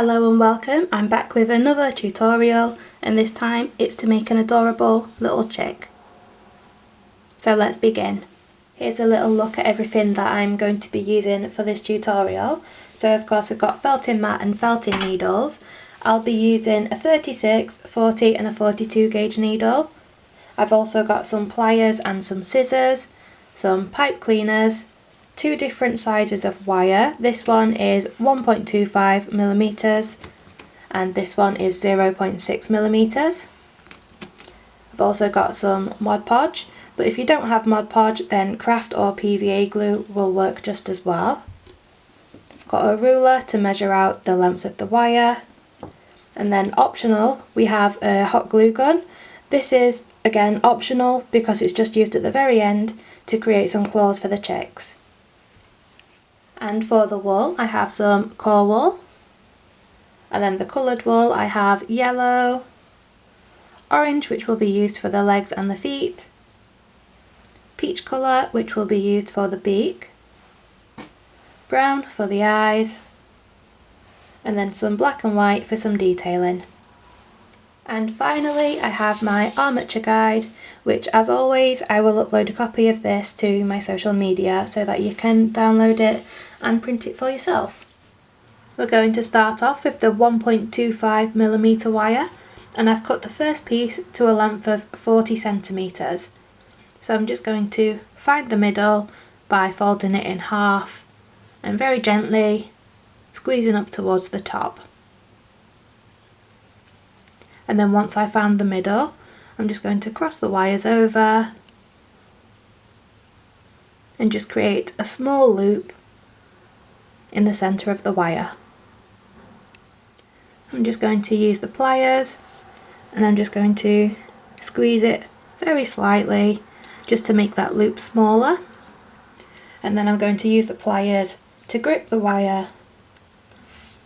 Hello and welcome, I'm back with another tutorial, and this time it's to make an adorable little chick. So let's begin. Here's a little look at everything that I'm going to be using for this tutorial. So of course we've got felting mat and felting needles. I'll be using a 36, 40 and a 42 gauge needle. I've also got some pliers and some scissors, some pipe cleaners, two different sizes of wire. This one is 1.25 millimeters and this one is 0.6 millimeters. I've also got some Mod Podge, but if you don't have Mod Podge then craft or PVA glue will work just as well. Got a ruler to measure out the lengths of the wire, and then optional we have a hot glue gun. This is again optional because it's just used at the very end to create some claws for the chicks. And for the wool I have some core wool, and then the coloured wool I have yellow, orange which will be used for the legs and the feet, peach colour which will be used for the beak, brown for the eyes, and then some black and white for some detailing. And finally I have my armature guide, which as always I will upload a copy of this to my social media so that you can download it and print it for yourself. We're going to start off with the 1.25 millimeter wire, and I've cut the first piece to a length of 40 centimeters. So I'm just going to find the middle by folding it in half and very gently squeezing up towards the top. And then once I found the middle, I'm just going to cross the wires over and just create a small loop in the centre of the wire. I'm just going to use the pliers and I'm just going to squeeze it very slightly just to make that loop smaller, and then I'm going to use the pliers to grip the wire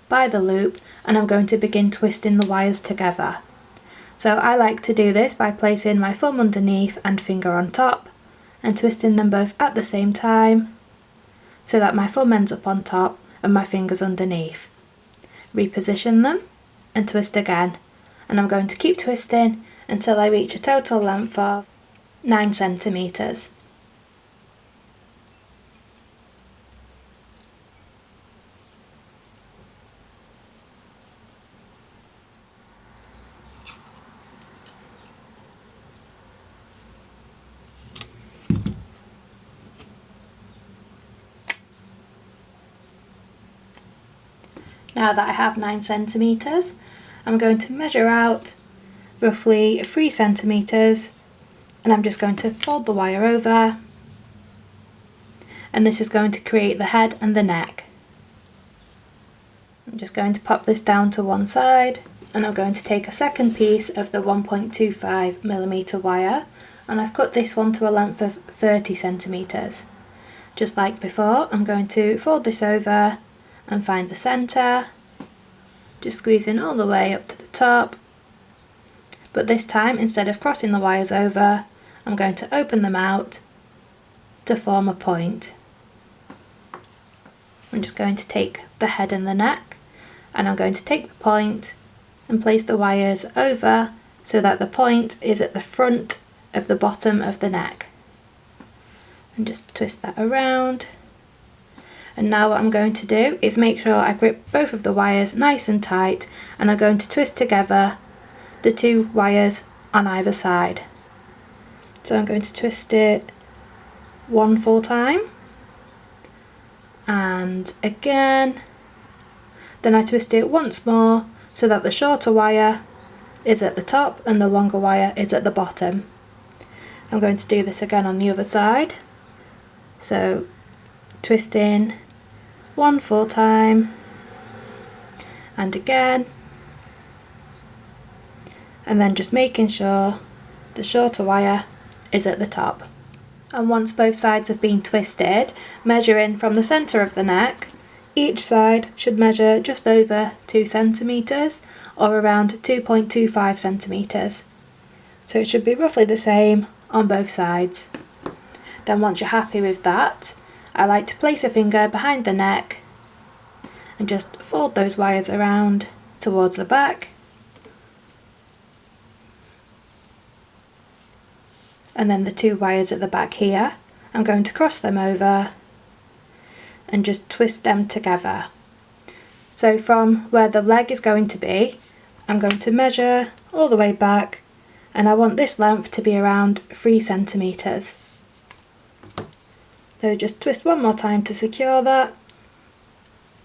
by the loop, and I'm going to begin twisting the wires together. So I like to do this by placing my thumb underneath and finger on top and twisting them both at the same time so that my thumb ends up on top and my fingers underneath. Reposition them and twist again, and I'm going to keep twisting until I reach a total length of 9 centimeters. Now that I have 9 centimeters, I'm going to measure out roughly 3 centimeters, and I'm just going to fold the wire over, and this is going to create the head and the neck. I'm just going to pop this down to one side, and I'm going to take a second piece of the 1.25 millimeter wire, and I've cut this one to a length of 30 centimeters. Just like before, I'm going to fold this over and find the centre, just squeezing all the way up to the top, but this time instead of crossing the wires over I'm going to open them out to form a point. I'm just going to take the head and the neck, and I'm going to take the point and place the wires over so that the point is at the front of the bottom of the neck, and just twist that around. And now what I'm going to do is make sure I grip both of the wires nice and tight, and I'm going to twist together the two wires on either side. So I'm going to twist it one full time, and again, then I twist it once more so that the shorter wire is at the top and the longer wire is at the bottom. I'm going to do this again on the other side, so twisting one full time and again, and then just making sure the shorter wire is at the top. And once both sides have been twisted, measuring from the centre of the neck, each side should measure just over 2 centimeters or around 2.25 centimeters. So it should be roughly the same on both sides. Then once you're happy with that, I like to place a finger behind the neck and just fold those wires around towards the back. And then the 2 wires at the back here, I'm going to cross them over and just twist them together. So from where the leg is going to be, I'm going to measure all the way back, and I want this length to be around 3 centimetres. So just twist one more time to secure that,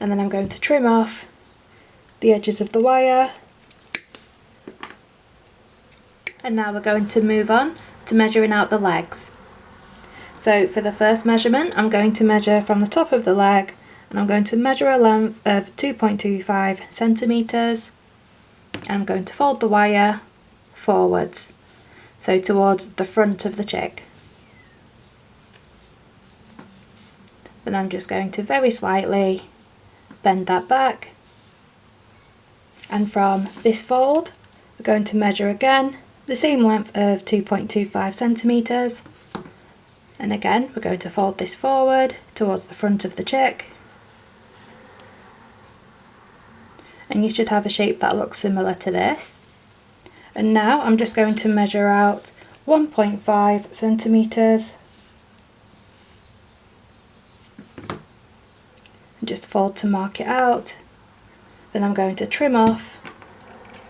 and then I'm going to trim off the edges of the wire. And now we're going to move on to measuring out the legs. So for the first measurement, I'm going to measure from the top of the leg, and I'm going to measure a length of 2.25 centimetres, and I'm going to fold the wire forwards, so towards the front of the chick. Then I'm just going to very slightly bend that back, and from this fold we're going to measure again the same length of 2.25 centimetres, and again we're going to fold this forward towards the front of the chick, and you should have a shape that looks similar to this. And now I'm just going to measure out 1.5 centimetres and just fold to mark it out. Then I'm going to trim off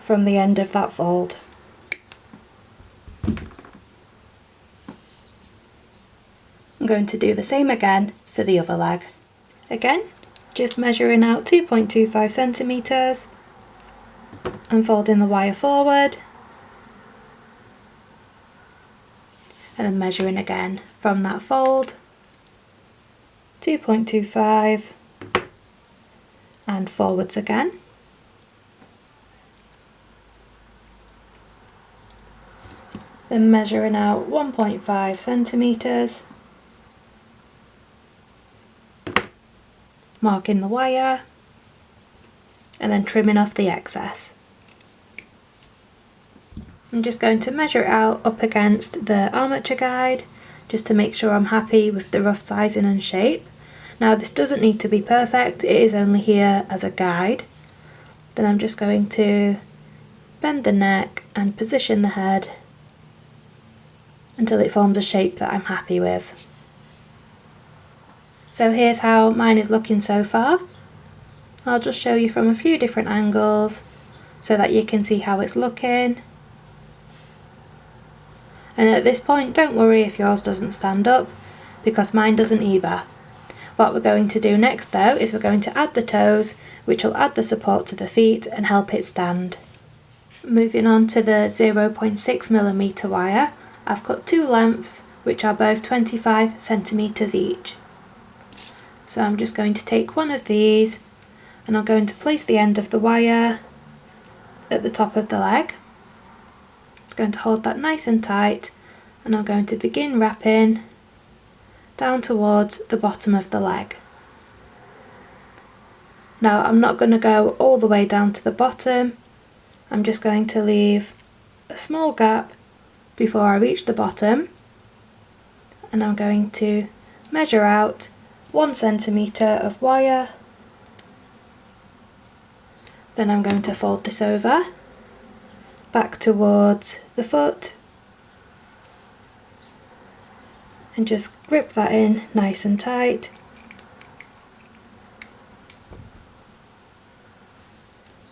from the end of that fold. I'm going to do the same again for the other leg. Again, just measuring out 2.25 centimetres and folding the wire forward, and then measuring again from that fold, 2.25 and forwards again. Then measuring out 1.5 centimetres, marking the wire, and then trimming off the excess. I'm just going to measure it out up against the armature guide just to make sure I'm happy with the rough sizing and shape. Now this doesn't need to be perfect, it is only here as a guide. Then I'm just going to bend the neck and position the head until it forms a shape that I'm happy with. So here's how mine is looking so far. I'll just show you from a few different angles so that you can see how it's looking. And at this point, don't worry if yours doesn't stand up, because mine doesn't either. What we're going to do next though is we're going to add the toes, which will add the support to the feet and help it stand. Moving on to the 0.6mm wire, I've cut 2 lengths which are both 25 centimetres each. So I'm just going to take one of these and I'm going to place the end of the wire at the top of the leg. I'm going to hold that nice and tight, and I'm going to begin wrapping down towards the bottom of the leg. Now I'm not going to go all the way down to the bottom, I'm just going to leave a small gap before I reach the bottom, and I'm going to measure out 1 centimetre of wire. Then I'm going to fold this over back towards the foot and just grip that in nice and tight.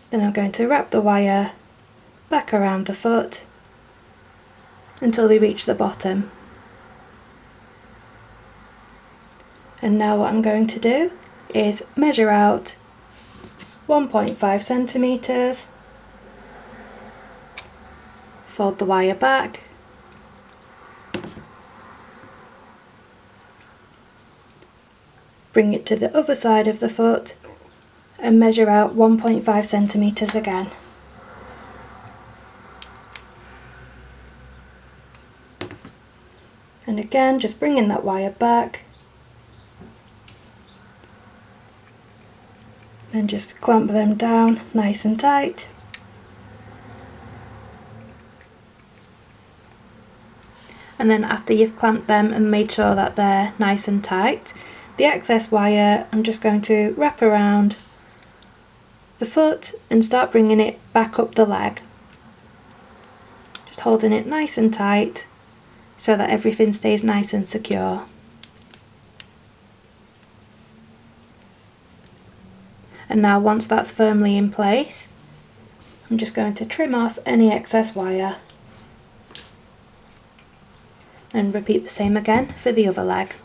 Then I'm going to wrap the wire back around the foot until we reach the bottom. And now what I'm going to do is measure out 1.5 centimetres, fold the wire back, bring it to the other side of the foot and measure out 1.5 centimetres again. And again, just bringing that wire back, then just clamp them down nice and tight. And then after you've clamped them and made sure that they're nice and tight, the excess wire I'm just going to wrap around the foot and start bringing it back up the leg. Just holding it nice and tight so that everything stays nice and secure. And now once that's firmly in place, I'm just going to trim off any excess wire and repeat the same again for the other leg.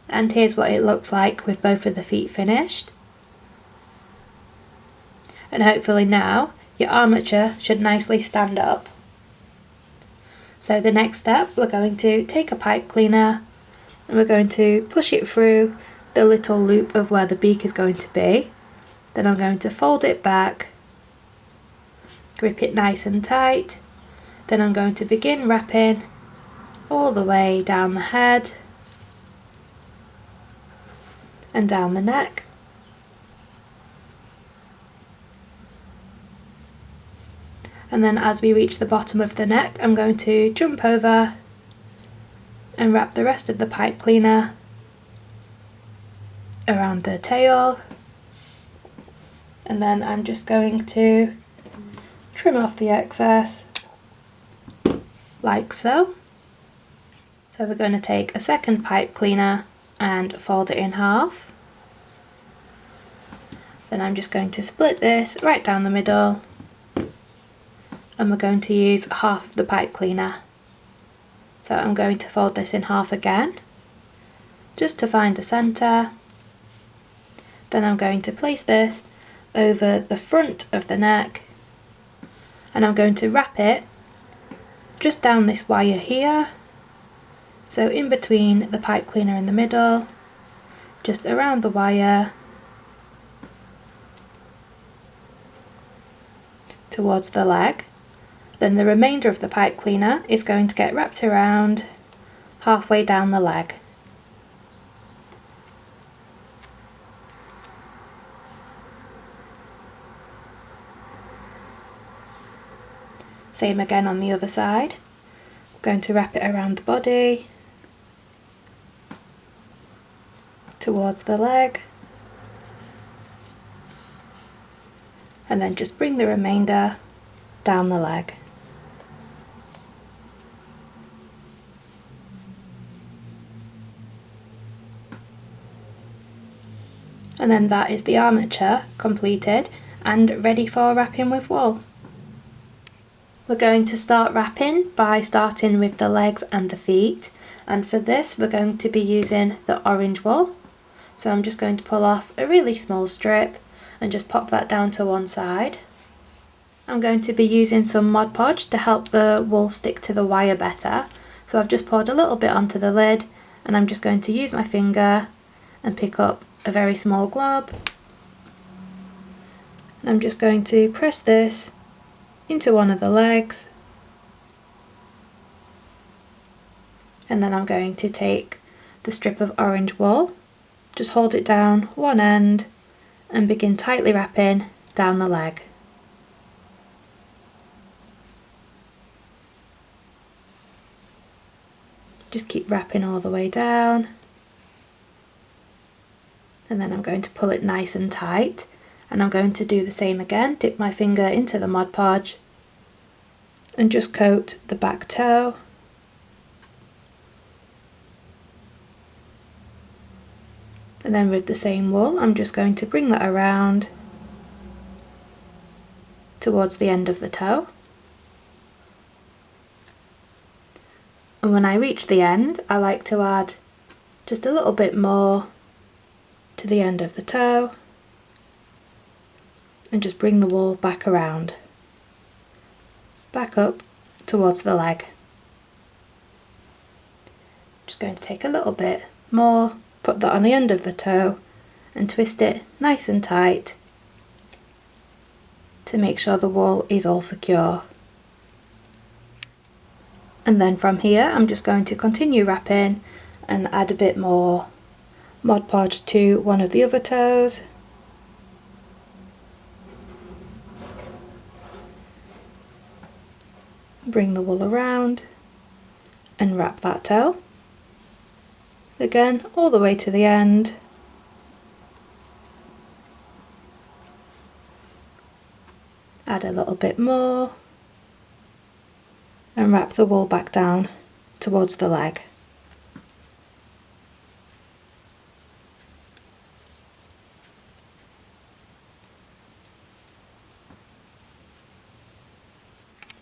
And here's what it looks like with both of the feet finished. And hopefully now your armature should nicely stand up. So the next step, we're going to take a pipe cleaner and we're going to push it through the little loop of where the beak is going to be. Then I'm going to fold it back, grip it nice and tight. Then I'm going to begin wrapping all the way down the head and down the neck. And then as we reach the bottom of the neck, I'm going to jump over and wrap the rest of the pipe cleaner around the tail. And then I'm just going to trim off the excess like so. So we're going to take a second pipe cleaner and fold it in half. Then I'm just going to split this right down the middle, and we're going to use half of the pipe cleaner. So I'm going to fold this in half again, just to find the centre. Then I'm going to place this over the front of the neck, and I'm going to wrap it just down this wire here. So in between the pipe cleaner in the middle, just around the wire towards the leg. Then the remainder of the pipe cleaner is going to get wrapped around halfway down the leg. Same again on the other side. I'm going to wrap it around the body, towards the leg, and then just bring the remainder down the leg. And then that is the armature completed and ready for wrapping with wool. We're going to start wrapping by starting with the legs and the feet, and for this we're going to be using the orange wool. So I'm just going to pull off a really small strip and just pop that down to one side. I'm going to be using some Mod Podge to help the wool stick to the wire better. So I've just poured a little bit onto the lid, and I'm just going to use my finger and pick up a very small glob. And I'm just going to press this into one of the legs, and then I'm going to take the strip of orange wool, just hold it down one end and begin tightly wrapping down the leg. Just keep wrapping all the way down, and then I'm going to pull it nice and tight, and I'm going to do the same again, dip my finger into the Mod Podge and just coat the back toe. And then with the same wool, I'm just going to bring that around towards the end of the toe. And when I reach the end, I like to add just a little bit more to the end of the toe and just bring the wool back around, back up towards the leg. Just going to take a little bit more, put that on the end of the toe and twist it nice and tight to make sure the wool is all secure. And then from here I'm just going to continue wrapping and add a bit more Mod Podge to one of the other toes. Bring the wool around and wrap that toe. Again, all the way to the end. Add a little bit more and wrap the wool back down towards the leg.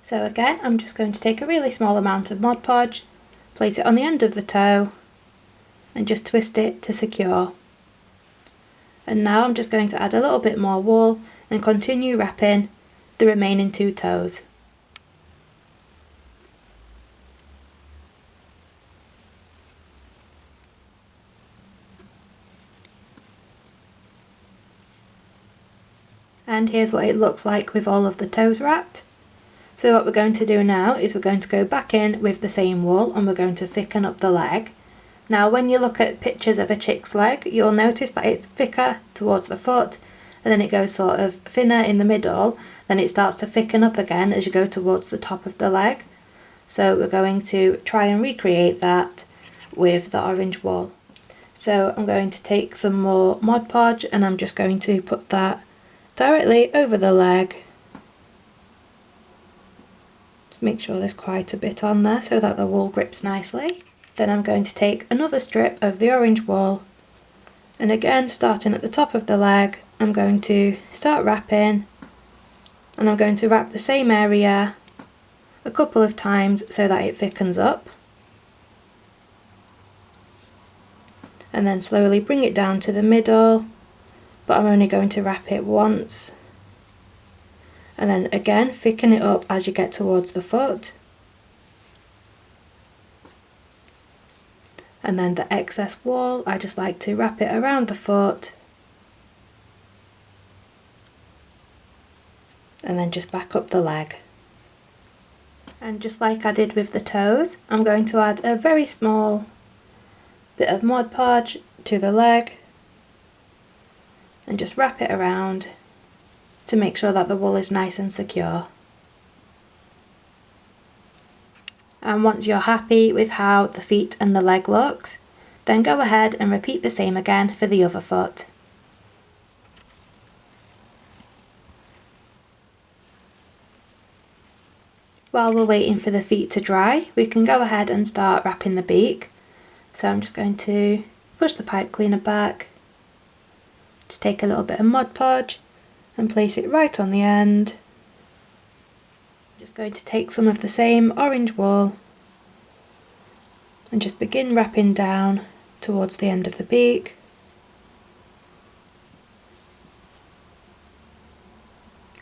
So again, I'm just going to take a really small amount of Mod Podge, place it on the end of the toe and just twist it to secure. And now I'm just going to add a little bit more wool and continue wrapping the remaining 2 toes. And here's what it looks like with all of the toes wrapped. So what we're going to do now is we're going to go back in with the same wool and we're going to thicken up the leg. Now when you look at pictures of a chick's leg, you'll notice that it's thicker towards the foot and then it goes sort of thinner in the middle, then it starts to thicken up again as you go towards the top of the leg. So we're going to try and recreate that with the orange wool. So I'm going to take some more Mod Podge and I'm just going to put that directly over the leg. Just make sure there's quite a bit on there so that the wool grips nicely. Then I'm going to take another strip of the orange wool and again, starting at the top of the leg, I'm going to start wrapping and I'm going to wrap the same area a couple of times so that it thickens up. And then slowly bring it down to the middle, but I'm only going to wrap it once. And then again, thicken it up as you get towards the foot. And then the excess wool, I just like to wrap it around the foot. And then just back up the leg. And just like I did with the toes, I'm going to add a very small bit of Mod Podge to the leg. And just wrap it around to make sure that the wool is nice and secure. And once you're happy with how the feet and the leg looks, then go ahead and repeat the same again for the other foot. While we're waiting for the feet to dry, we can go ahead and start wrapping the beak. So I'm just going to push the pipe cleaner back, just take a little bit of Mod Podge and place it right on the end. Just going to take some of the same orange wool and just begin wrapping down towards the end of the beak.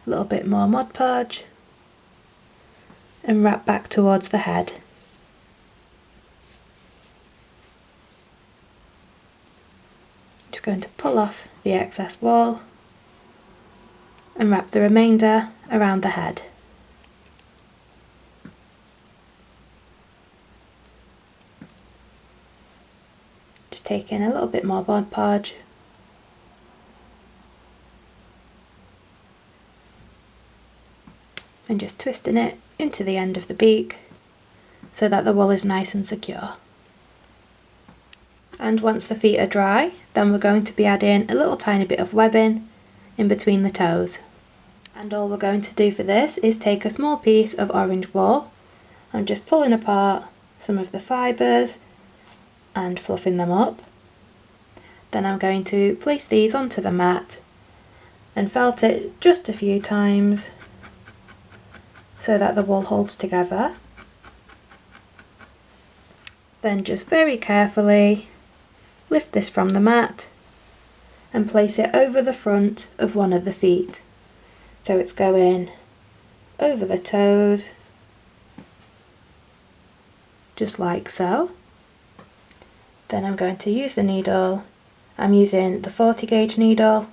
A little bit more Mod Podge and wrap back towards the head. Just going to pull off the excess wool and wrap the remainder around the head. Just taking a little bit more Mod Podge and just twisting it into the end of the beak so that the wool is nice and secure. And once the feet are dry, then we're going to be adding a little tiny bit of webbing in between the toes. And all we're going to do for this is take a small piece of orange wool. I'm just pulling apart some of the fibres and fluffing them up. Then I'm going to place these onto the mat and felt it just a few times so that the wool holds together. Then just very carefully lift this from the mat and place it over the front of one of the feet. So it's going over the toes, just like so. Then I'm going to use the needle. I'm using the 40 gauge needle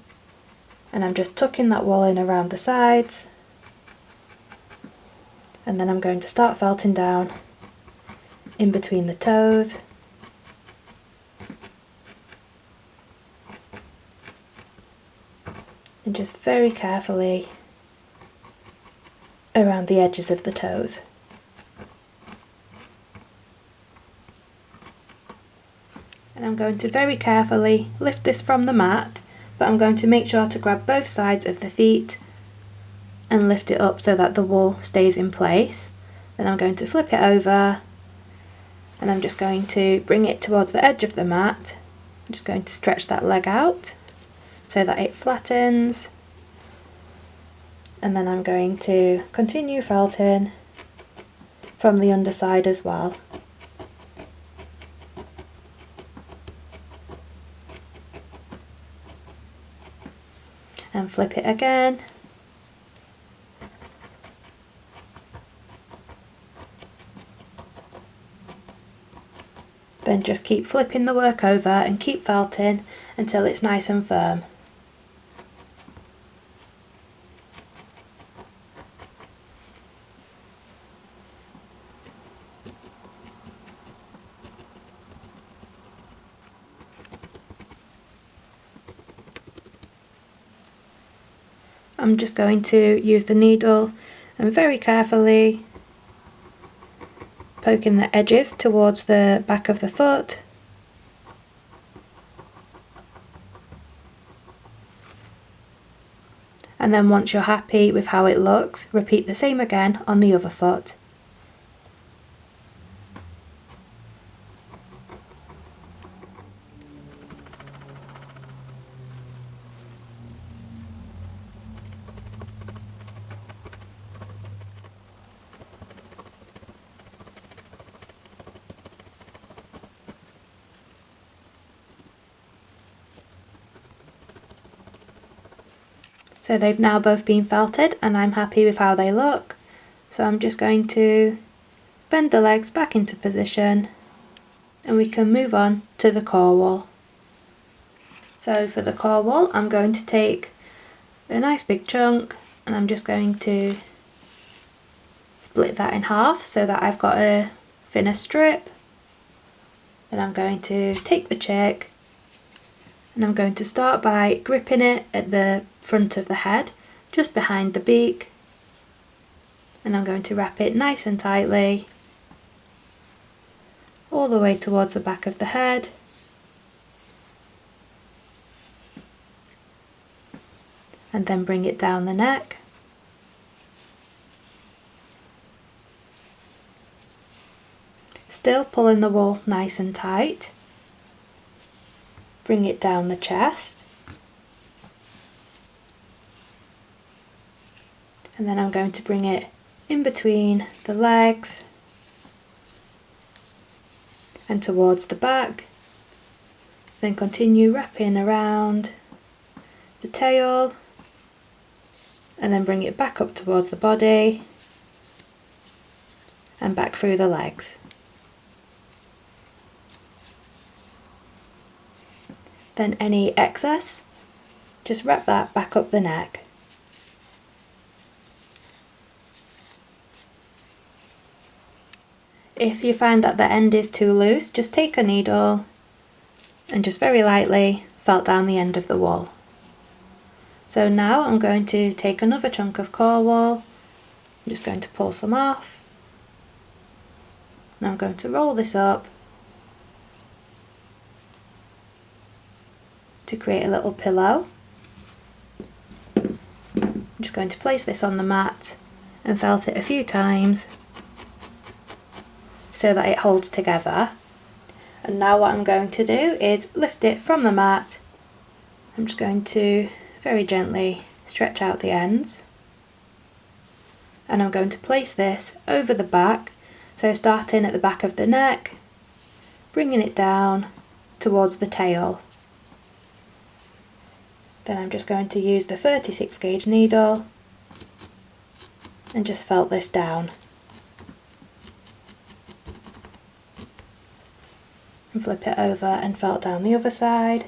and I'm just tucking that wool in around the sides. And then I'm going to start felting down in between the toes. And just very carefully around the edges of the toes. And I'm going to very carefully lift this from the mat, but I'm going to make sure to grab both sides of the feet and lift it up so that the wool stays in place. Then I'm going to flip it over and I'm just going to bring it towards the edge of the mat. I'm just going to stretch that leg out so that it flattens, and then I'm going to continue felting from the underside as well. And flip it again. Then just keep flipping the work over and keep felting until it's nice and firm. I'm just going to use the needle and very carefully poking the edges towards the back of the foot. And then once you're happy with how it looks, repeat the same again on the other foot. So they've now both been felted and I'm happy with how they look. So I'm just going to bend the legs back into position and we can move on to the core wool. So for the core wool I'm going to take a nice big chunk and I'm just going to split that in half so that I've got a thinner strip. Then I'm going to take the chick and I'm going to start by gripping it at the front of the head, just behind the beak, and I'm going to wrap it nice and tightly all the way towards the back of the head, and then bring it down the neck. Still pulling the wool nice and tight. Bring it down the chest. And then I'm going to bring it in between the legs and towards the back. Then continue wrapping around the tail and then bring it back up towards the body and back through the legs. Then any excess, just wrap that back up the neck. If you find that the end is too loose, just take a needle and just very lightly felt down the end of the wool. So now I'm going to take another chunk of core wool, I'm just going to pull some off, and I'm going to roll this up to create a little pillow. I'm just going to place this on the mat and felt it a few times so that it holds together. And now what I'm going to do is lift it from the mat. I'm just going to very gently stretch out the ends and I'm going to place this over the back, so starting at the back of the neck, bringing it down towards the tail. Then I'm just going to use the 36 gauge needle and just felt this down. And flip it over and felt down the other side.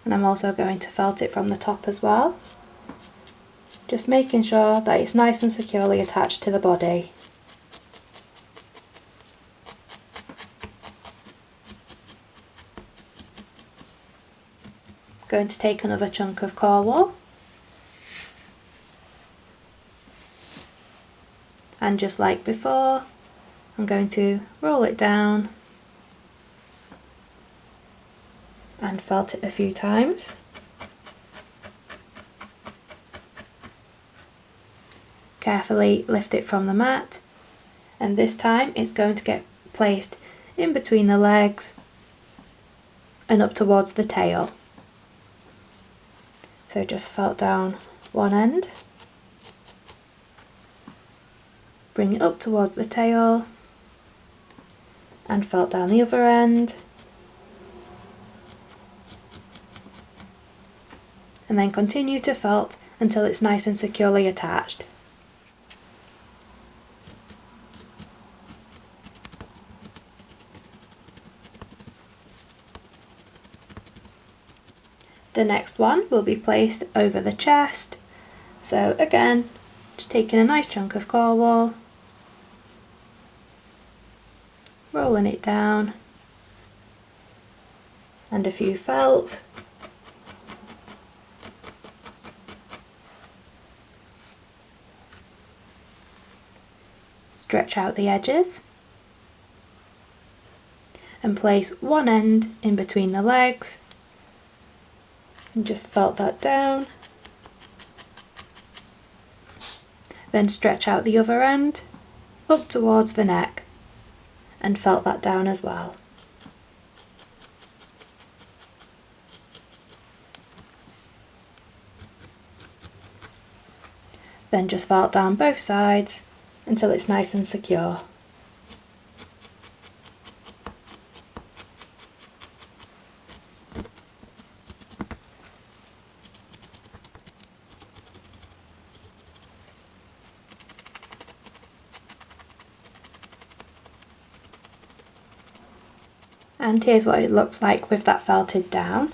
And I'm also going to felt it from the top as well, just making sure that it's nice and securely attached to the body. Going to take another chunk of core wool and just like before, I'm going to roll it down and felt it a few times. Carefully lift it from the mat, and this time it's going to get placed in between the legs and up towards the tail. So just felt down one end, bring it up towards the tail and felt down the other end, and then continue to felt until it's nice and securely attached. The next one will be placed over the chest, so again just taking a nice chunk of core wool, rolling it down and a few felt, stretch out the edges and place one end in between the legs and just felt that down, then stretch out the other end up towards the neck and felt that down as well. Then just felt down both sides until it's nice and secure. And here's what it looks like with that felted down.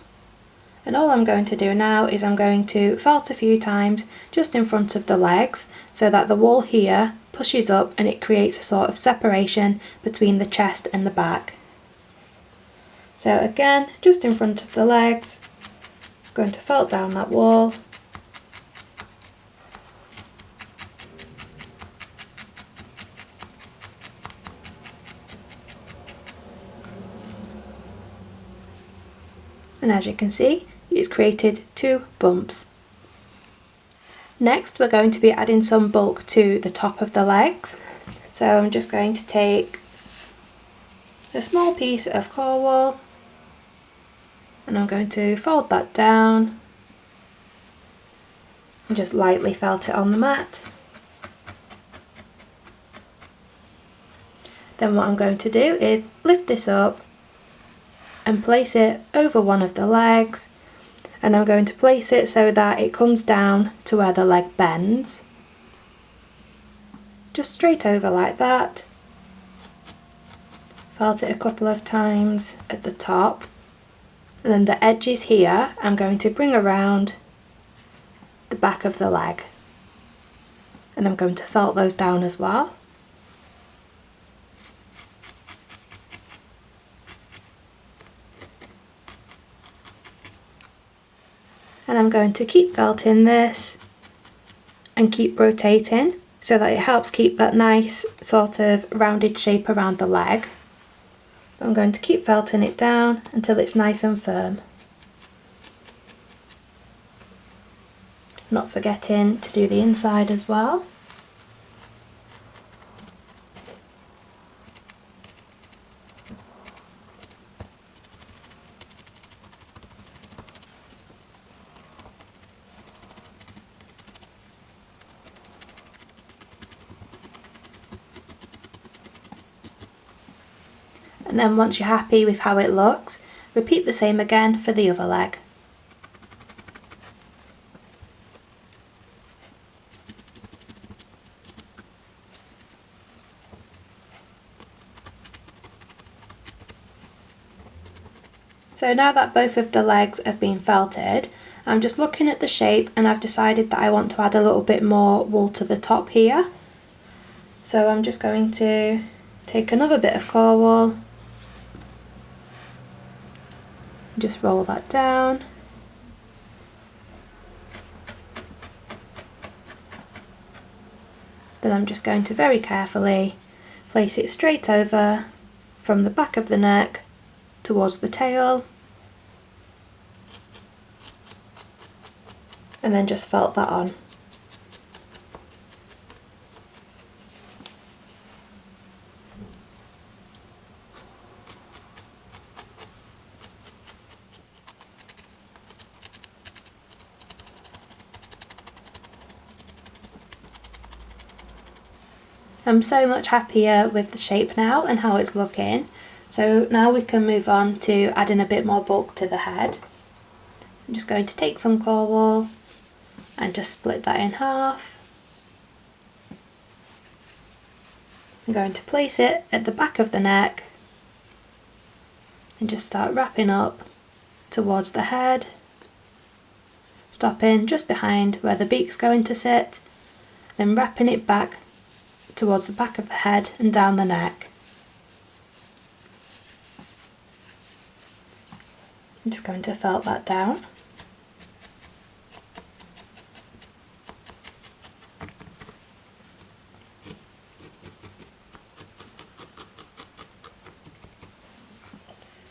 And all I'm going to do now is I'm going to felt a few times just in front of the legs so that the wool here pushes up and it creates a sort of separation between the chest and the back. So again, just in front of the legs, I'm going to felt down that wool. And as you can see, it's created two bumps. Next, we're going to be adding some bulk to the top of the legs. So I'm just going to take a small piece of core wool and I'm going to fold that down and just lightly felt it on the mat. Then what I'm going to do is lift this up and place it over one of the legs, and I'm going to place it so that it comes down to where the leg bends. Just straight over like that. Felt it a couple of times at the top, and then the edges here I'm going to bring around the back of the leg, and I'm going to felt those down as well. And I'm going to keep felting this and keep rotating so that it helps keep that nice sort of rounded shape around the leg. I'm going to keep felting it down until it's nice and firm. Not forgetting to do the inside as well. And then once you're happy with how it looks, repeat the same again for the other leg. So now that both of the legs have been felted, I'm just looking at the shape and I've decided that I want to add a little bit more wool to the top here. So I'm just going to take another bit of core wool, just roll that down Then I'm just going to very carefully place it straight over from the back of the neck towards the tail, and then just felt that on. I'm so much happier with the shape now and how it's looking. So now we can move on to adding a bit more bulk to the head. I'm just going to take some core wool and just split that in half. I'm going to place it at the back of the neck and just start wrapping up towards the head, stopping just behind where the beak's going to sit, then wrapping it back towards the back of the head and down the neck. I'm just going to felt that down.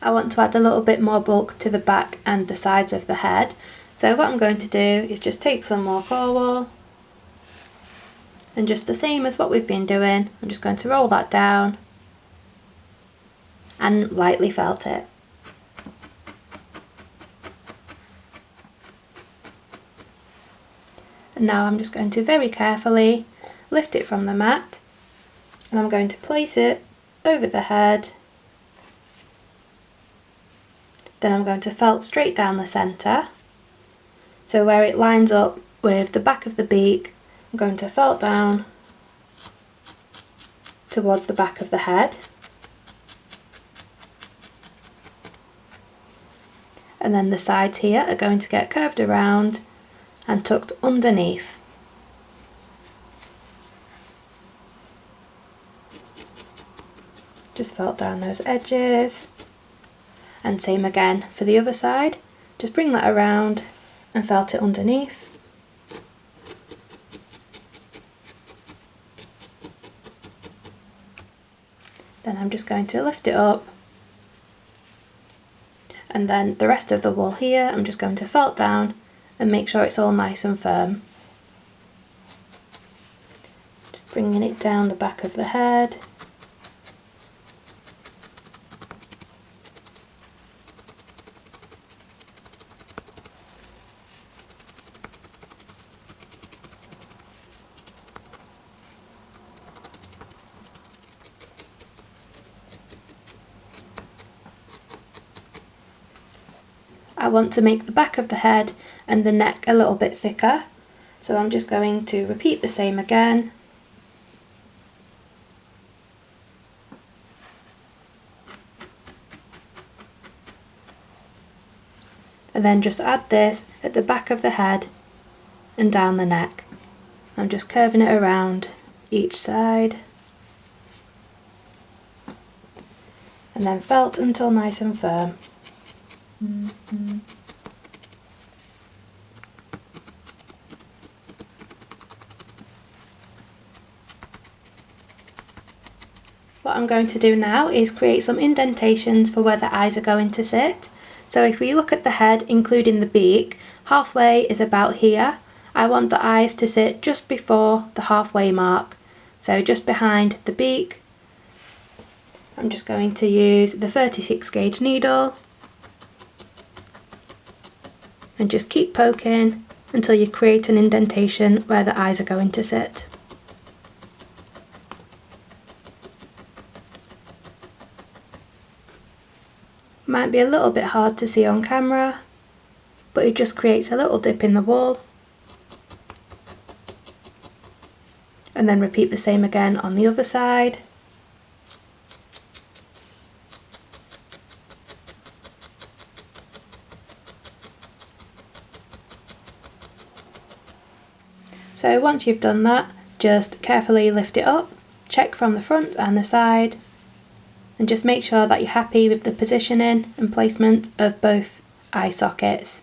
I want to add a little bit more bulk to the back and the sides of the head, so what I'm going to do is just take some more core wool, and just the same as what we've been doing, I'm just going to roll that down and lightly felt it. And now I'm just going to very carefully lift it from the mat, and I'm going to place it over the head. Then I'm going to felt straight down the centre, so where it lines up with the back of the beak, I'm going to felt down towards the back of the head, and then the sides here are going to get curved around and tucked underneath. Just felt down those edges, and same again for the other side, just bring that around and felt it underneath. Then I'm just going to lift it up, and then the rest of the wool here I'm just going to felt down and make sure it's all nice and firm. Just bringing it down the back of the head. I want to make the back of the head and the neck a little bit thicker, so I'm just going to repeat the same again. And then just add this at the back of the head and down the neck. I'm just curving it around each side. And then felt until nice and firm. What I'm going to do now is create some indentations for where the eyes are going to sit. So if we look at the head, including the beak, halfway is about here. I want the eyes to sit just before the halfway mark, so just behind the beak. I'm just going to use the 36 gauge needle and just keep poking until you create an indentation where the eyes are going to sit. Might be a little bit hard to see on camera, but it just creates a little dip in the wool. And then repeat the same again on the other side. So once you've done that, just carefully lift it up, check from the front and the side, and just make sure that you're happy with the positioning and placement of both eye sockets.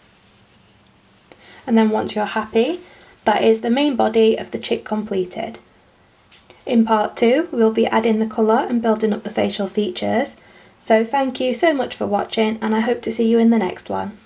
And then once you're happy, that is the main body of the chick completed. In part 2 we'll be adding the colour and building up the facial features. So thank you so much for watching, and I hope to see you in the next one.